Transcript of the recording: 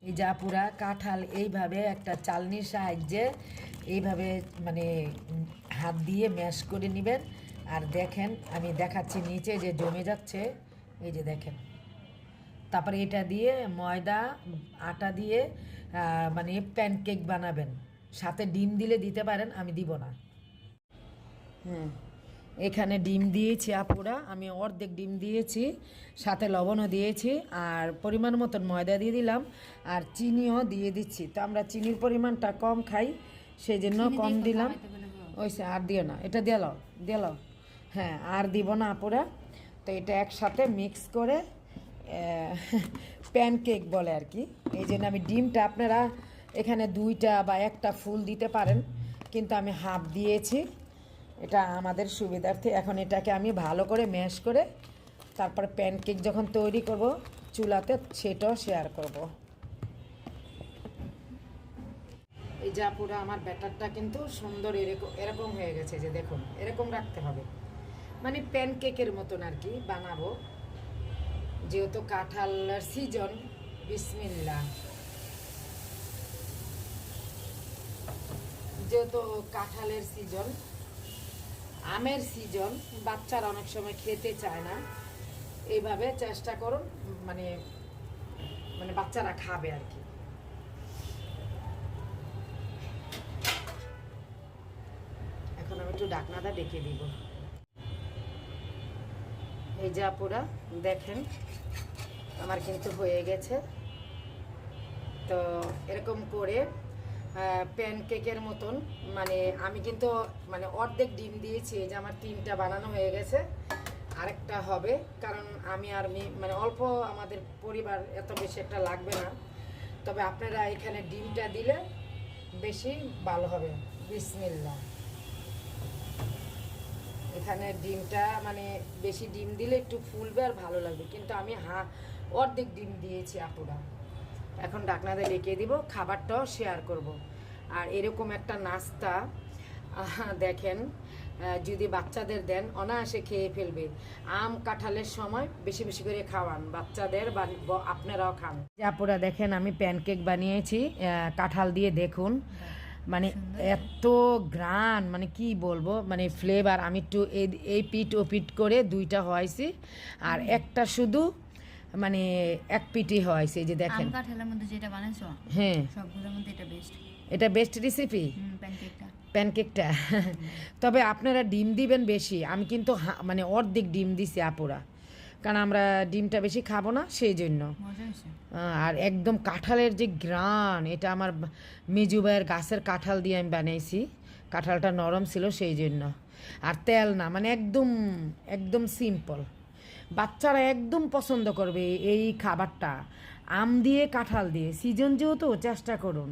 এই জাপুরা কাঁঠাল এইভাবে একটা চালনির সাহায্যে এইভাবে মানে হাত দিয়ে ম্যাশ করে নেবেন। আর দেখেন আমি দেখাচ্ছি নিচে যে জমে যাচ্ছে, এই যে দেখেন। তারপরে এটা দিয়ে ময়দা আটা দিয়ে মানে প্যানকেক বানাবেন। সাথে ডিম দিলে দিতে পারেন, আমি দিব না। হুম, এখানে ডিম দিয়েছি আপুরা, আমি অর্ধেক ডিম দিয়েছি, সাথে লবণও দিয়েছি, আর পরিমাণ মতন ময়দা দিয়ে দিলাম, আর চিনিও দিয়ে দিচ্ছি। তো আমরা চিনির পরিমাণটা কম খাই, সেই জন্য কম দিলাম। ওইসে আর দিও না, এটা দিল। হ্যাঁ, আর দিব না আপুরা। তো এটা একসাথে মিক্স করে প্যানকেক বলে আর কি। এই জন্য আমি ডিমটা, আপনারা এখানে 2টা বা 1টা ফুল দিতে পারেন, কিন্তু আমি হাফ দিয়েছি, এটা আমাদের সুবিধার্থে। এখন এটাকে আমি ভালো করে ম্যাশ করে তারপর প্যানকেক যখন তৈরি করব চুলাতে, সেটাও শেয়ার করব। এই যা পুরো আমার ব্যাটারটা কিন্তু সুন্দর এরকম হয়ে গেছে, যে দেখুন এরকম রাখতে হবে, মানে প্যানকেকের মতন আর কি বানাবো। যেহেতু কাঁঠালের সিজন, বিসমিল্লাহ, যেহেতু কাঁঠালের সিজন, আমের সিজন, বাচ্চারা অনেক সময় খেতে চায় না, এইভাবে চেষ্টা করুন, মানে মানে বাচ্চারা খাবে আর কি। এখন আমি একটু ঢাকনাটা ডেকে দিব। এই যে আপুরা দেখেন আমার কিন্তু হয়ে গেছে। তো এরকম করে প্যানকেকের মতন, মানে আমি কিন্তু মানে অর্ধেক ডিম দিয়েছি। এই যে আমার 3টা বানানো হয়ে গেছে, আরেকটা হবে, কারণ আমি আর মানে অল্প, আমাদের পরিবার এত বেশি একটা লাগবে না। তবে আপনারা এখানে ডিমটা দিলে বেশি ভালো হবে। বিসমিল্লাহ, এখানে ডিমটা মানে বেশি ডিম দিলে একটু ফুলবে আর ভালো লাগবে, কিন্তু আমি অর্ধেক ডিম দিয়েছি আপুরা। এখন ঢাকনাতে রেখে দিব, খাবারটাও শেয়ার করব। আর এরকম একটা নাস্তা দেখেন, যদি বাচ্চাদের দেন অনায়াসে খেয়ে ফেলবে। আম কাঁঠালের সময় বেশি বেশি করে খাওয়ান বাচ্চাদের, বা আপনারাও খান। আপুরা দেখেন আমি প্যানকেক বানিয়েছি কাঁঠাল দিয়ে, দেখুন মানে এত গ্রান, মানে কি বলবো, মানে ফ্লেভার। আমি একটু এই পিঠ ও পিঠ করে 2টা হয়েছি, আর একটা শুধু মানে এক পিঠই হয়েছে। এই যে দেখেন কাঁঠালের মধ্যে যেটা বানাইছো, হ্যাঁ সবগুলোর মধ্যে এটা বেস্ট। এটা বেস্ট রেসিপি প্যানকেকটা। তবে আপনারা ডিম দিবেন বেশি, আমি কিন্তু মানে অর্ধেক ডিম দিছি আপুরা, কারণ আমরা ডিমটা বেশি খাবো না, সেই জন্য। আর একদম কাঁঠালের যে গ্রান, এটা আমার মেজু ভাইয়ের গাছের কাঁঠাল দিয়ে আমি বানাইছি, কাঁঠালটা নরম ছিল সেই জন্য। আর তেল না, মানে একদম একদম সিম্পল, বাচ্চারা একদম পছন্দ করবে এই খাবারটা। আম দিয়ে কাঁঠাল দিয়ে সিজন যেহেতু, চেষ্টা করুন।